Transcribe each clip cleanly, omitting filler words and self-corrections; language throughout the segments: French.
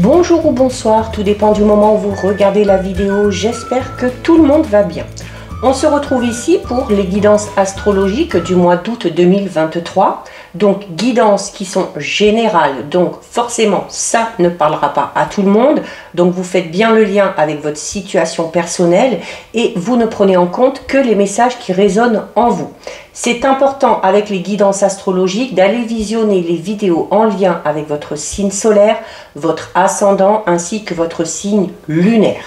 Bonjour ou bonsoir, tout dépend du moment où vous regardez la vidéo, j'espère que tout le monde va bien. On se retrouve ici pour les guidances astrologiques du mois d'août 2023. Donc guidances qui sont générales, donc forcément ça ne parlera pas à tout le monde. Donc vous faites bien le lien avec votre situation personnelle et vous ne prenez en compte que les messages qui résonnent en vous. C'est important avec les guidances astrologiques d'aller visionner les vidéos en lien avec votre signe solaire, votre ascendant ainsi que votre signe lunaire.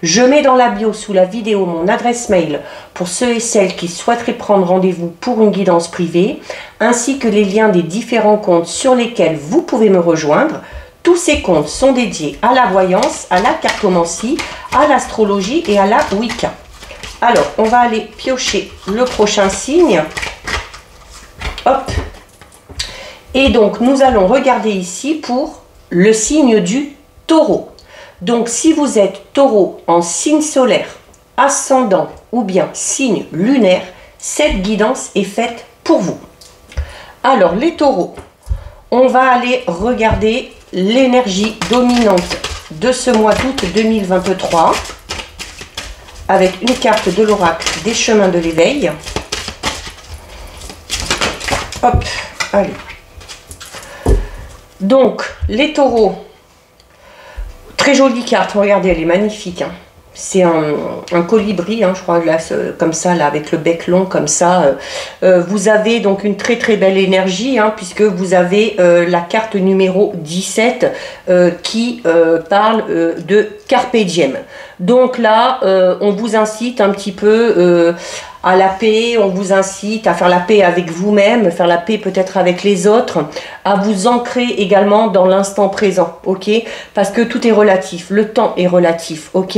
Je mets dans la bio sous la vidéo mon adresse mail pour ceux et celles qui souhaiteraient prendre rendez-vous pour une guidance privée, ainsi que les liens des différents comptes sur lesquels vous pouvez me rejoindre. Tous ces comptes sont dédiés à la voyance, à la cartomancie, à l'astrologie et à la Wicca. Alors, on va aller piocher le prochain signe. Hop. Et donc, nous allons regarder ici pour le signe du Taureau. Donc, si vous êtes Taureau en signe solaire, ascendant ou bien signe lunaire, cette guidance est faite pour vous. Alors, les Taureaux, on va aller regarder l'énergie dominante de ce mois d'août 2023 avec une carte de l'oracle des chemins de l'éveil. Hop, allez. Donc, les Taureaux, très jolie carte, regardez, elle est magnifique. Hein. C'est un colibri, hein, je crois, là, comme ça, là, avec le bec long, comme ça. Vous avez donc une très très belle énergie, hein, puisque vous avez la carte numéro 17 qui parle de Carpe Diem. Donc là, on vous incite un petit peu à la paix, on vous incite à faire la paix avec vous-même, faire la paix peut-être avec les autres, à vous ancrer également dans l'instant présent, ok? Parce que tout est relatif, le temps est relatif, ok?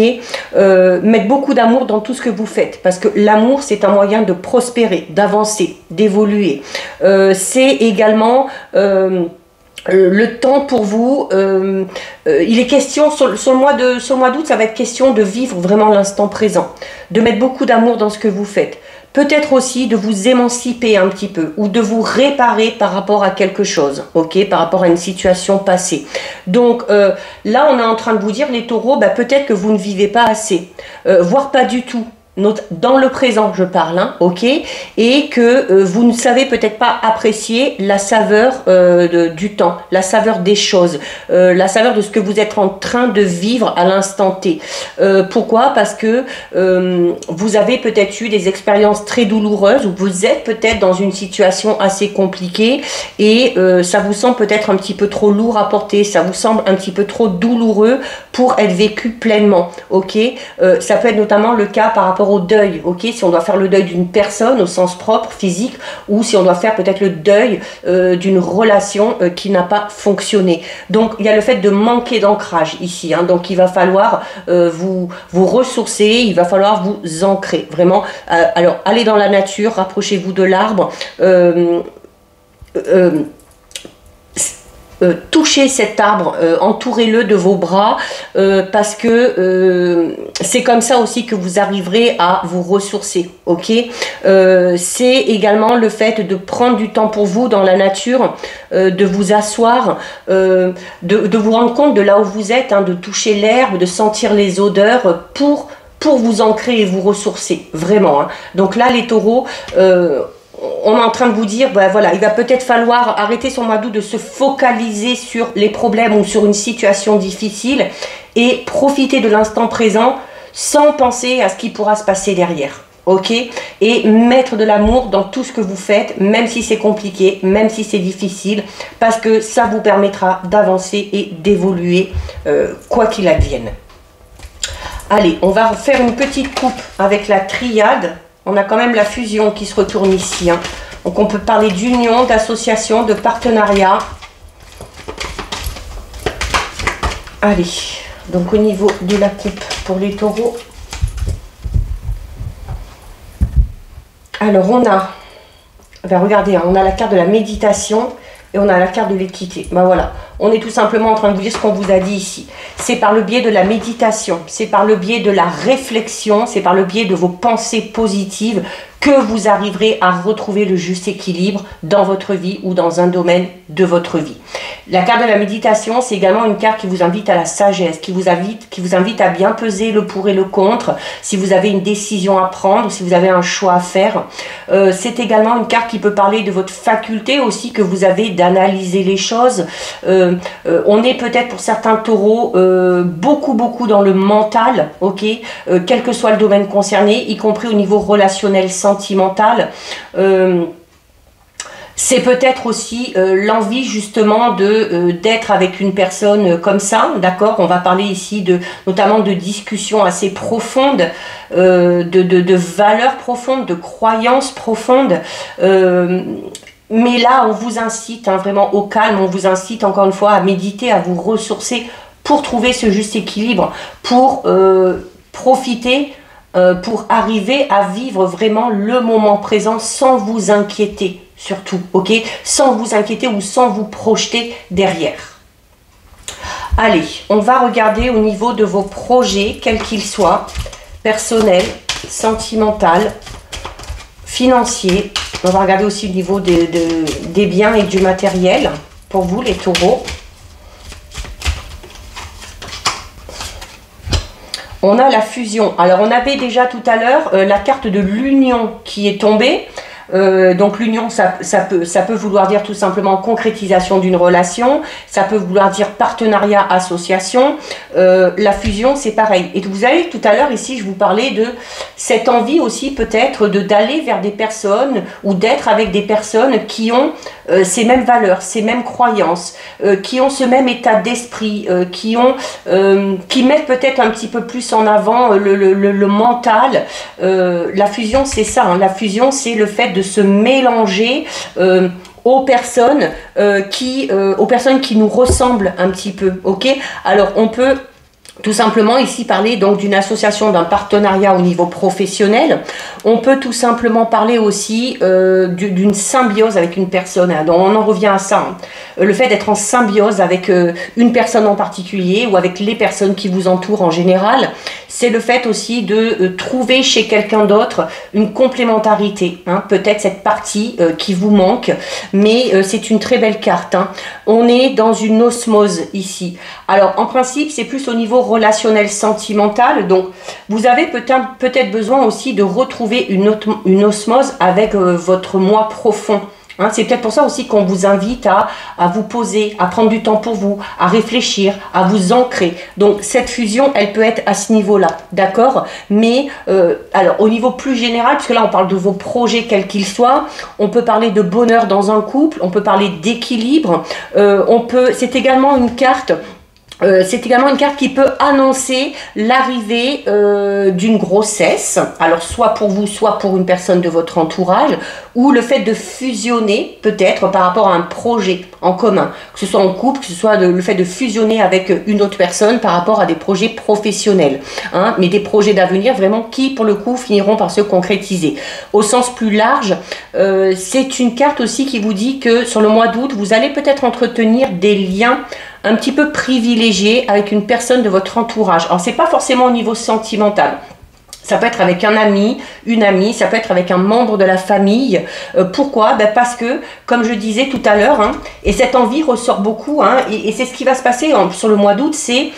Mettre beaucoup d'amour dans tout ce que vous faites, parce que l'amour, c'est un moyen de prospérer, d'avancer, d'évoluer. C'est également... le temps pour vous, il est question, sur le mois d'août, ça va être question de vivre vraiment l'instant présent, de mettre beaucoup d'amour dans ce que vous faites. Peut-être aussi de vous émanciper un petit peu ou de vous réparer par rapport à quelque chose, ok, par rapport à une situation passée. Donc là, on est en train de vous dire, les taureaux, bah, peut-être que vous ne vivez pas assez, voire pas du tout. Dans le présent je parle, hein, ok, et que vous ne savez peut-être pas apprécier la saveur du temps, la saveur des choses, la saveur de ce que vous êtes en train de vivre à l'instant T. Pourquoi? Parce que vous avez peut-être eu des expériences très douloureuses, ou vous êtes peut-être dans une situation assez compliquée, et ça vous semble peut-être un petit peu trop lourd à porter, ça vous semble un petit peu trop douloureux pour être vécu pleinement, ok. Ça peut être notamment le cas par rapport au deuil, ok, si on doit faire le deuil d'une personne au sens propre, physique, ou si on doit faire peut-être le deuil d'une relation qui n'a pas fonctionné. Donc il y a le fait de manquer d'ancrage ici, hein, donc il va falloir vous ressourcer, il va falloir vous ancrer, vraiment. Alors allez dans la nature, rapprochez-vous de l'arbre, touchez cet arbre, entourez-le de vos bras, parce que c'est comme ça aussi que vous arriverez à vous ressourcer, ok. C'est également le fait de prendre du temps pour vous dans la nature, de vous asseoir, de vous rendre compte de là où vous êtes, hein, de toucher l'herbe, de sentir les odeurs pour vous ancrer et vous ressourcer, vraiment. Hein. Donc là, les taureaux... on est en train de vous dire, ben voilà, il va peut-être falloir arrêter son mois d'août de se focaliser sur les problèmes ou sur une situation difficile et profiter de l'instant présent sans penser à ce qui pourra se passer derrière. Ok, et mettre de l'amour dans tout ce que vous faites, même si c'est compliqué, même si c'est difficile, parce que ça vous permettra d'avancer et d'évoluer quoi qu'il advienne. Allez, on va faire une petite coupe avec la triade. On a quand même la fusion qui se retourne ici. Hein. Donc on peut parler d'union, d'association, de partenariat. Allez, donc au niveau de la coupe pour les taureaux. Alors on a, ben regardez, hein, on a la carte de la méditation et on a la carte de l'équité. Ben voilà, on est tout simplement en train de vous dire ce qu'on vous a dit ici. C'est par le biais de la méditation, c'est par le biais de la réflexion, c'est par le biais de vos pensées positives que vous arriverez à retrouver le juste équilibre dans votre vie ou dans un domaine de votre vie. La carte de la méditation, c'est également une carte qui vous invite à la sagesse, qui vous invite à bien peser le pour et le contre, si vous avez une décision à prendre, si vous avez un choix à faire. C'est également une carte qui peut parler de votre faculté aussi que vous avez d'analyser les choses. On est peut-être pour certains taureaux beaucoup dans le mental, ok, quel que soit le domaine concerné, y compris au niveau relationnel, sentimental. C'est peut-être aussi l'envie justement d'être avec une personne comme ça, d'accord. On va parler ici notamment de discussions assez profondes, de valeurs profondes, de croyances profondes. Mais là, on vous incite vraiment au calme, on vous incite encore une fois à méditer, à vous ressourcer pour trouver ce juste équilibre, pour profiter, pour arriver à vivre vraiment le moment présent sans vous inquiéter. Surtout, ok, sans vous inquiéter ou sans vous projeter derrière. Allez, on va regarder au niveau de vos projets, quels qu'ils soient, personnels, sentimental, financiers. On va regarder aussi au niveau des biens et du matériel pour vous, les taureaux. On a la fusion. Alors, on avait déjà tout à l'heure la carte de l'union qui est tombée. Donc l'union, ça peut vouloir dire tout simplement concrétisation d'une relation, ça peut vouloir dire partenariat, association. La fusion, c'est pareil. Et vous avez tout à l'heure ici, je vous parlais de cette envie aussi peut-être d'aller vers des personnes ou d'être avec des personnes qui ont ces mêmes valeurs, ces mêmes croyances, qui ont ce même état d'esprit, qui mettent peut-être un petit peu plus en avant le mental. La fusion, c'est ça, hein. La fusion, c'est le fait de se mélanger aux personnes qui nous ressemblent un petit peu, ok. Alors on peut tout simplement ici parler donc d'une association, d'un partenariat au niveau professionnel. On peut tout simplement parler aussi d'une symbiose avec une personne. Donc on en revient à ça. Hein. Le fait d'être en symbiose avec une personne en particulier ou avec les personnes qui vous entourent en général. C'est le fait aussi de trouver chez quelqu'un d'autre une complémentarité. Hein. Peut-être cette partie qui vous manque, mais c'est une très belle carte. Hein. On est dans une osmose ici. Alors en principe, c'est plus au niveau relationnel sentimental, donc vous avez peut-être besoin aussi de retrouver une osmose avec votre moi profond. Hein, c'est peut-être pour ça aussi qu'on vous invite à vous poser, à prendre du temps pour vous, à réfléchir, à vous ancrer. Donc cette fusion, elle peut être à ce niveau-là, d'accord. Mais alors au niveau plus général, puisque là on parle de vos projets quels qu'ils soient, on peut parler de bonheur dans un couple, on peut parler d'équilibre, c'est également une carte. C'est également une carte qui peut annoncer l'arrivée d'une grossesse, alors soit pour vous, soit pour une personne de votre entourage, ou le fait de fusionner peut-être par rapport à un projet en commun, que ce soit en couple, que ce soit le fait de fusionner avec une autre personne par rapport à des projets professionnels, hein, mais des projets d'avenir vraiment qui pour le coup finiront par se concrétiser. Au sens plus large, c'est une carte aussi qui vous dit que sur le mois d'août, vous allez peut-être entretenir des liens un petit peu privilégié avec une personne de votre entourage. Alors, c'est pas forcément au niveau sentimental. Ça peut être avec un ami, une amie, ça peut être avec un membre de la famille. Pourquoi? Parce que, comme je disais tout à l'heure, hein, et cette envie ressort beaucoup, hein, et c'est ce qui va se passer sur le mois d'août, c'est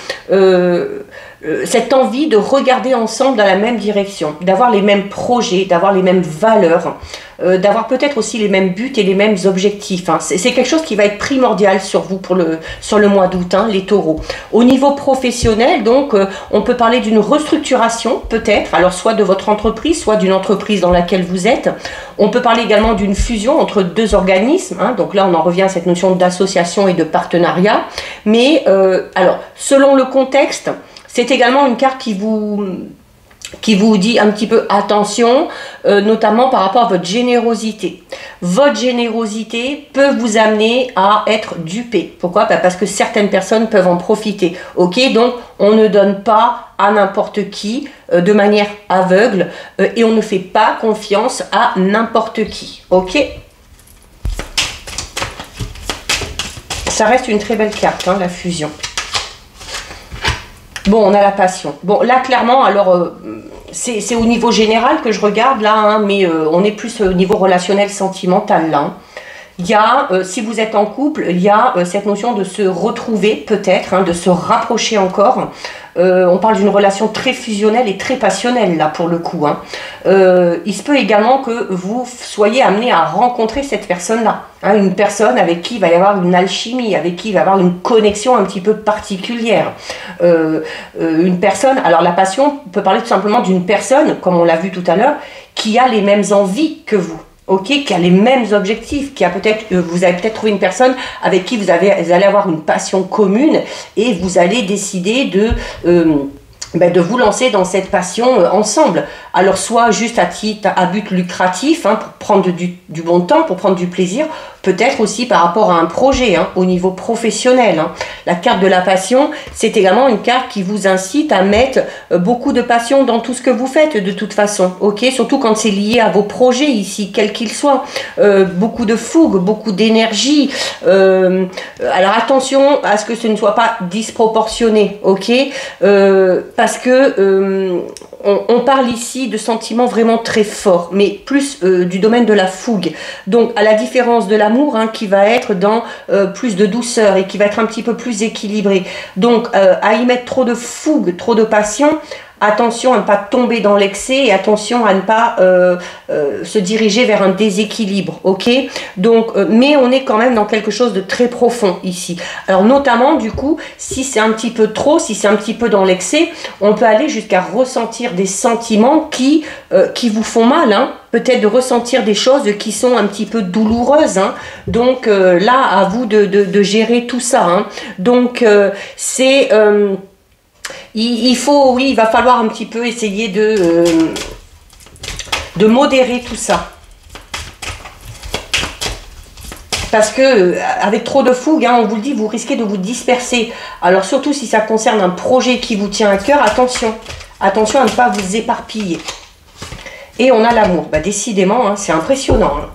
cette envie de regarder ensemble dans la même direction, d'avoir les mêmes projets, d'avoir les mêmes valeurs, d'avoir peut-être aussi les mêmes buts et les mêmes objectifs. Hein. C'est quelque chose qui va être primordial sur vous sur le mois d'août, hein, les taureaux. Au niveau professionnel, donc, on peut parler d'une restructuration, peut-être, alors soit de votre entreprise, soit d'une entreprise dans laquelle vous êtes. On peut parler également d'une fusion entre deux organismes, hein, donc là on en revient à cette notion d'association et de partenariat. Mais, alors, selon le contexte, c'est également une carte qui vous dit un petit peu attention, notamment par rapport à votre générosité. Votre générosité peut vous amener à être dupé. Pourquoi? Parce que certaines personnes peuvent en profiter. Ok, donc on ne donne pas à n'importe qui de manière aveugle et on ne fait pas confiance à n'importe qui. Ok? Ça reste une très belle carte, hein, la fusion. Bon, on a la passion. Bon, là, clairement, alors, c'est au niveau général que je regarde là, hein, mais on est plus au niveau relationnel, sentimental là. Hein. Il y a, si vous êtes en couple, il y a cette notion de se retrouver peut-être, hein, de se rapprocher encore. On parle d'une relation très fusionnelle et très passionnelle là pour le coup. Hein. Il se peut également que vous soyez amené à rencontrer cette personne-là. Hein, une personne avec qui il va y avoir une alchimie, avec qui il va y avoir une connexion un petit peu particulière. Une personne, alors la passion, on peut parler tout simplement d'une personne, comme on l'a vu tout à l'heure, qui a les mêmes envies que vous. Ok, qui a les mêmes objectifs, qui a peut-être, vous avez peut-être trouvé une personne avec qui vous allez avoir une passion commune et vous allez décider de vous lancer dans cette passion ensemble. Alors soit juste à but lucratif, hein, pour prendre du bon temps, pour prendre du plaisir, peut-être aussi par rapport à un projet, hein, au niveau professionnel. Hein. La carte de la passion, c'est également une carte qui vous incite à mettre beaucoup de passion dans tout ce que vous faites de toute façon. Ok, surtout quand c'est lié à vos projets ici, quels qu'ils soient. Beaucoup de fougue, beaucoup d'énergie. Alors attention à ce que ce ne soit pas disproportionné, ok, parce que on parle ici de sentiments vraiment très forts, mais plus du domaine de la fougue. Donc, à la différence de l'amour, hein, qui va être dans plus de douceur et qui va être un petit peu plus équilibré. Donc, à y mettre trop de fougue, trop de passion, attention à ne pas tomber dans l'excès et attention à ne pas se diriger vers un déséquilibre, ok? Donc, mais on est quand même dans quelque chose de très profond ici. Alors notamment, du coup, si c'est un petit peu trop, si c'est un petit peu dans l'excès, on peut aller jusqu'à ressentir des sentiments qui vous font mal, hein? Peut-être de ressentir des choses qui sont un petit peu douloureuses. Hein? Donc là, à vous de gérer tout ça. Hein? Donc c'est... il faut, oui, il va falloir un petit peu essayer de modérer tout ça. Parce que avec trop de fougue, hein, on vous le dit, vous risquez de vous disperser. Alors surtout si ça concerne un projet qui vous tient à cœur, attention. Attention à ne pas vous éparpiller. Et on a l'amour. Bah, décidément, hein, c'est impressionnant. Hein.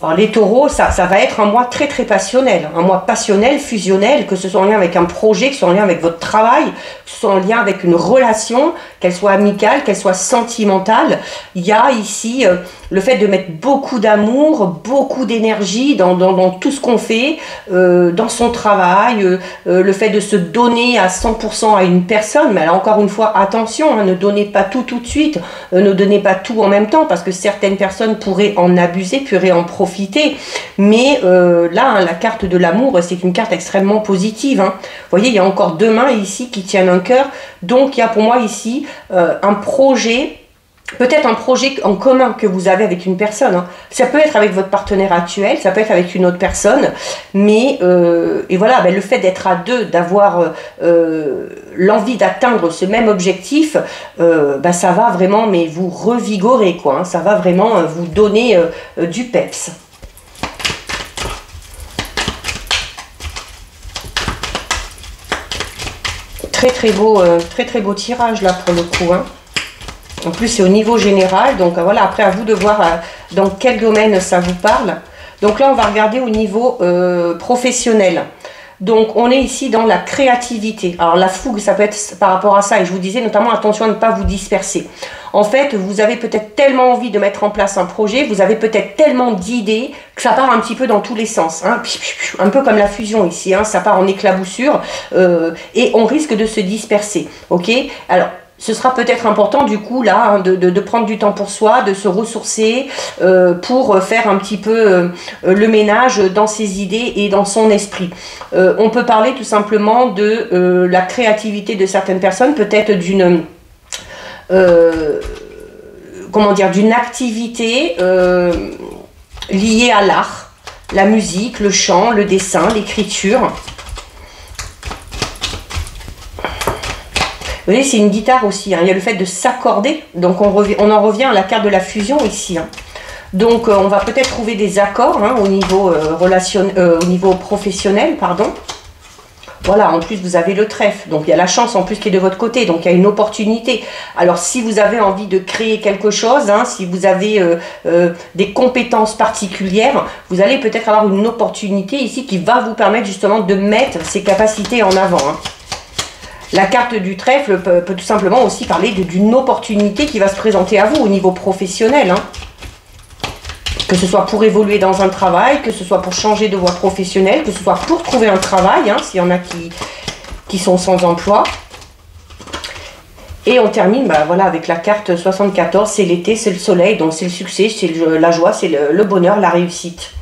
Alors les taureaux, ça va être un mois très très passionnel. Un mois passionnel, fusionnel, que ce soit en lien avec un projet, que ce soit en lien avec votre travail, que ce soit en lien avec une relation, qu'elle soit amicale, qu'elle soit sentimentale. Il y a ici le fait de mettre beaucoup d'amour, beaucoup d'énergie dans tout ce qu'on fait, dans son travail, le fait de se donner à 100% à une personne. Mais alors encore une fois, attention, hein, ne donnez pas tout de suite, ne donnez pas tout en même temps, parce que certaines personnes pourraient en abuser, pourraient en profiter. Mais là, hein, la carte de l'amour, c'est une carte extrêmement positive. Hein. Vous voyez, il y a encore deux mains ici qui tiennent un cœur. Donc, il y a pour moi ici un projet, peut-être un projet en commun que vous avez avec une personne. Hein. Ça peut être avec votre partenaire actuel, ça peut être avec une autre personne. Mais, et voilà, ben, le fait d'être à deux, d'avoir l'envie d'atteindre ce même objectif, ben, ça va vraiment, mais vous revigorer, quoi. Hein. Ça va vraiment vous donner du peps. Très beau tirage là pour le coup. Hein. En plus c'est au niveau général, donc voilà, après à vous de voir dans quel domaine ça vous parle. Donc là on va regarder au niveau professionnel. Donc on est ici dans la créativité. Alors la fougue, ça peut être par rapport à ça, et je vous disais notamment attention à ne pas vous disperser. En fait, vous avez peut-être tellement envie de mettre en place un projet, vous avez peut-être tellement d'idées que ça part un petit peu dans tous les sens. Hein. Un peu comme la fusion ici, hein. Ça part en éclaboussure et on risque de se disperser. Ok ? Alors, ce sera peut-être important du coup là hein, de prendre du temps pour soi, de se ressourcer pour faire un petit peu le ménage dans ses idées et dans son esprit. On peut parler tout simplement de la créativité de certaines personnes, peut-être d'une comment dire, d'une activité liée à l'art, la musique, le chant, le dessin, l'écriture. Vous voyez, c'est une guitare aussi. Hein. Il y a le fait de s'accorder. Donc, on en revient à la carte de la fusion ici. Hein. Donc, on va peut-être trouver des accords hein, au niveau au niveau professionnel, pardon. Voilà, en plus, vous avez le trèfle. Donc, il y a la chance en plus qui est de votre côté. Donc, il y a une opportunité. Alors, si vous avez envie de créer quelque chose, hein, si vous avez des compétences particulières, vous allez peut-être avoir une opportunité ici qui va vous permettre justement de mettre ces capacités en avant. Hein. La carte du trèfle peut tout simplement aussi parler d'une opportunité qui va se présenter à vous au niveau professionnel. Hein. Que ce soit pour évoluer dans un travail, que ce soit pour changer de voie professionnelle, que ce soit pour trouver un travail, hein, s'il y en a qui sont sans emploi. Et on termine voilà, avec la carte 74, c'est l'été, c'est le soleil, donc c'est le succès, c'est la joie, c'est le bonheur, la réussite.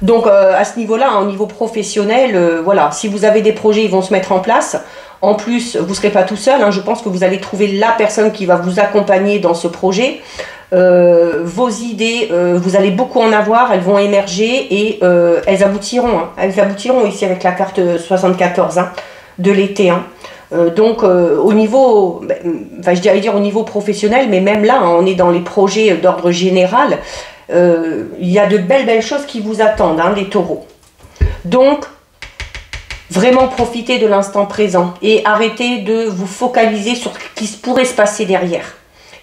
Donc à ce niveau-là, au niveau professionnel, voilà, si vous avez des projets, ils vont se mettre en place. En plus, vous ne serez pas tout seul, hein, je pense que vous allez trouver la personne qui va vous accompagner dans ce projet. Vos idées, vous allez beaucoup en avoir, elles vont émerger et elles aboutiront. Hein. Elles aboutiront ici avec la carte 74 hein, de l'été. Hein. Donc au niveau, enfin je dirais dire au niveau professionnel, mais même là, hein, on est dans les projets d'ordre général. Il y a de belles choses qui vous attendent, hein, les taureaux. Donc, vraiment profitez de l'instant présent et arrêtez de vous focaliser sur ce qui pourrait se passer derrière.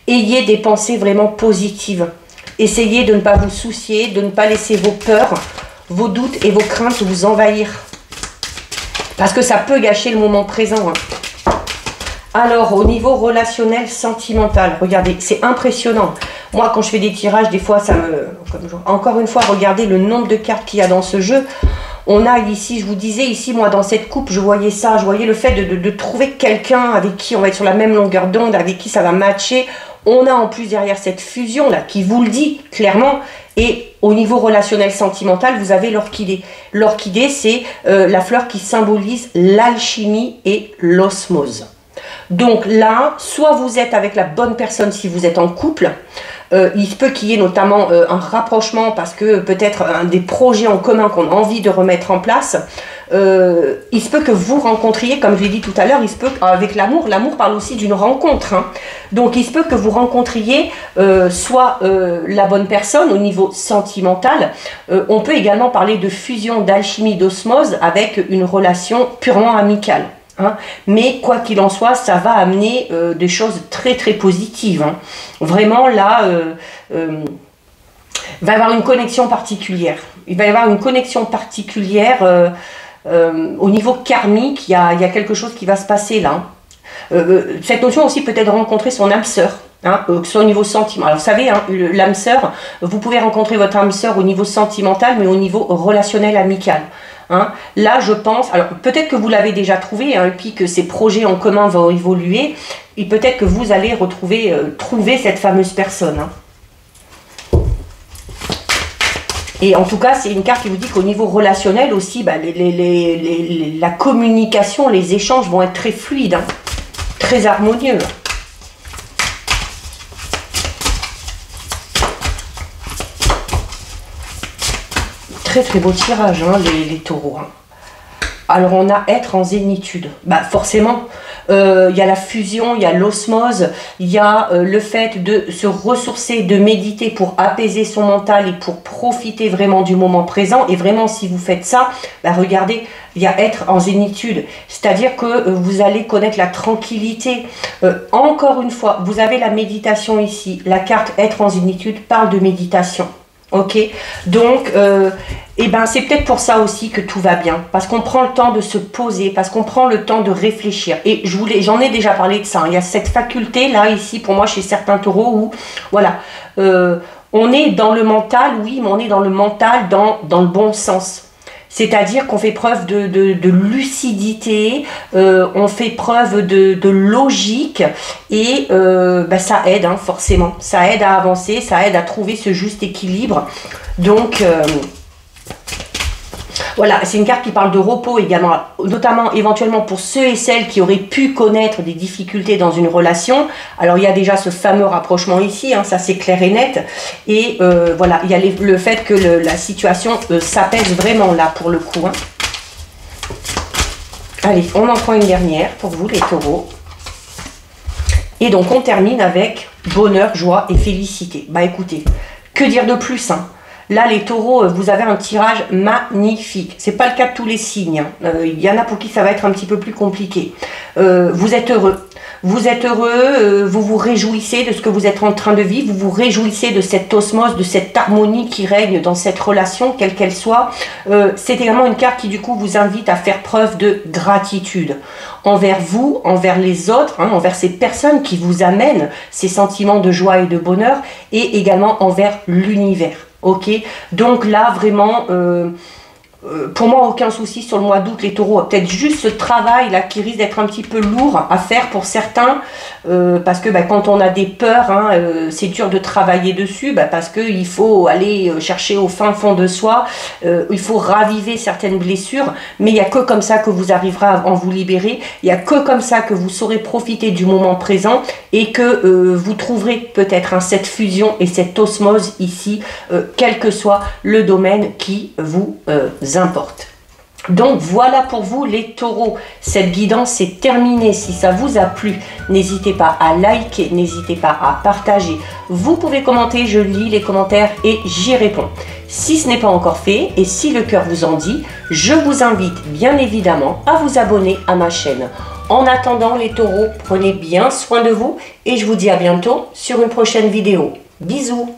Ayez des pensées vraiment positives. Essayez de ne pas vous soucier, de ne pas laisser vos peurs, vos doutes et vos craintes vous envahir. Parce que ça peut gâcher le moment présent. Hein. Alors, au niveau relationnel, sentimental, regardez, c'est impressionnant. Moi, quand je fais des tirages, des fois, ça me... Encore une fois, regardez le nombre de cartes qu'il y a dans ce jeu. On a ici, je vous disais, ici, moi, dans cette coupe, je voyais ça. Je voyais le fait de trouver quelqu'un avec qui on va être sur la même longueur d'onde, avec qui ça va matcher. On a en plus derrière cette fusion-là, qui vous le dit clairement. Et au niveau relationnel sentimental, vous avez l'orchidée. L'orchidée, c'est la fleur qui symbolise l'alchimie et l'osmose. Donc là, soit vous êtes avec la bonne personne si vous êtes en couple, il se peut qu'il y ait notamment un rapprochement parce que peut-être un des projets en commun qu'on a envie de remettre en place. Il se peut que vous rencontriez, comme je l'ai dit tout à l'heure, il se peut avec l'amour parle aussi d'une rencontre. Hein. Donc il se peut que vous rencontriez soit la bonne personne au niveau sentimental. On peut également parler de fusion, d'alchimie, d'osmose avec une relation purement amicale. Hein. Mais quoi qu'il en soit, ça va amener des choses très positives. Hein. Vraiment là, va y avoir une connexion particulière. Il va y avoir une connexion particulière au niveau karmique. Il y a quelque chose qui va se passer là. Cette notion aussi peut-être rencontrer son âme sœur. Hein, que ce soit au niveau sentimental. Alors vous savez, hein, l'âme sœur, vous pouvez rencontrer votre âme sœur au niveau sentimental, mais au niveau relationnel, amical. Hein. Là, je pense, alors peut-être que vous l'avez déjà trouvé, hein, et puis que ces projets en commun vont évoluer, et peut-être que vous allez trouver cette fameuse personne. Hein. Et en tout cas, c'est une carte qui vous dit qu'au niveau relationnel aussi, la communication, les échanges vont être très fluides, hein, très harmonieux. Très beau tirage, hein, les taureaux. Hein. Alors on a être en zénitude. Forcément, il y a la fusion, il y a l'osmose, il y a le fait de se ressourcer, de méditer pour apaiser son mental et pour profiter vraiment du moment présent. Et vraiment, si vous faites ça, regardez, il y a être en zénitude. C'est-à-dire que vous allez connaître la tranquillité. Encore une fois, vous avez la méditation ici. La carte être en zénitude parle de méditation. Ok, donc c'est peut-être pour ça aussi que tout va bien, parce qu'on prend le temps de se poser, parce qu'on prend le temps de réfléchir. Et j'en ai déjà parlé de ça, hein. Il y a cette faculté là ici pour moi chez certains taureaux où voilà, on est dans le mental, oui, mais on est dans le mental dans le bon sens. C'est-à-dire qu'on fait preuve de lucidité, on fait preuve de logique et ça aide, hein, forcément. Ça aide à avancer, ça aide à trouver ce juste équilibre. Donc, voilà, c'est une carte qui parle de repos également, notamment éventuellement pour ceux et celles qui auraient pu connaître des difficultés dans une relation. Alors il y a déjà ce fameux rapprochement ici, hein, ça c'est clair et net. Et voilà, il y a le fait que la situation s'apaise vraiment là pour le coup. Hein. Allez, on en prend une dernière pour vous les taureaux. Et donc on termine avec bonheur, joie et félicité. Écoutez, que dire de plus, hein? Là, les taureaux, vous avez un tirage magnifique. C'est pas le cas de tous les signes. Il y en a pour qui ça va être un petit peu plus compliqué. Vous êtes heureux. vous êtes heureux, vous vous réjouissez de ce que vous êtes en train de vivre, vous vous réjouissez de cette osmose, de cette harmonie qui règne dans cette relation, quelle qu'elle soit. C'est également une carte qui du coup vous invite à faire preuve de gratitude envers vous, envers les autres, hein, envers ces personnes qui vous amènent ces sentiments de joie et de bonheur, et également envers l'univers. Ok, donc là vraiment, pour moi aucun souci sur le mois d'août les taureaux. Peut-être juste ce travail là qui risque d'être un petit peu lourd à faire pour certains, parce que quand on a des peurs, hein, c'est dur de travailler dessus, parce qu'il faut aller chercher au fin fond de soi, il faut raviver certaines blessures, mais il n'y a que comme ça que vous arriverez à en vous libérer, il n'y a que comme ça que vous saurez profiter du moment présent, et que vous trouverez peut-être cette fusion et cette osmose ici, quel que soit le domaine qui vous importe. Donc voilà pour vous les taureaux, cette guidance est terminée. Si ça vous a plu, n'hésitez pas à liker, n'hésitez pas à partager, vous pouvez commenter, je lis les commentaires et j'y réponds. Si ce n'est pas encore fait et si le cœur vous en dit, je vous invite bien évidemment à vous abonner à ma chaîne. En attendant les taureaux, prenez bien soin de vous et je vous dis à bientôt sur une prochaine vidéo. Bisous.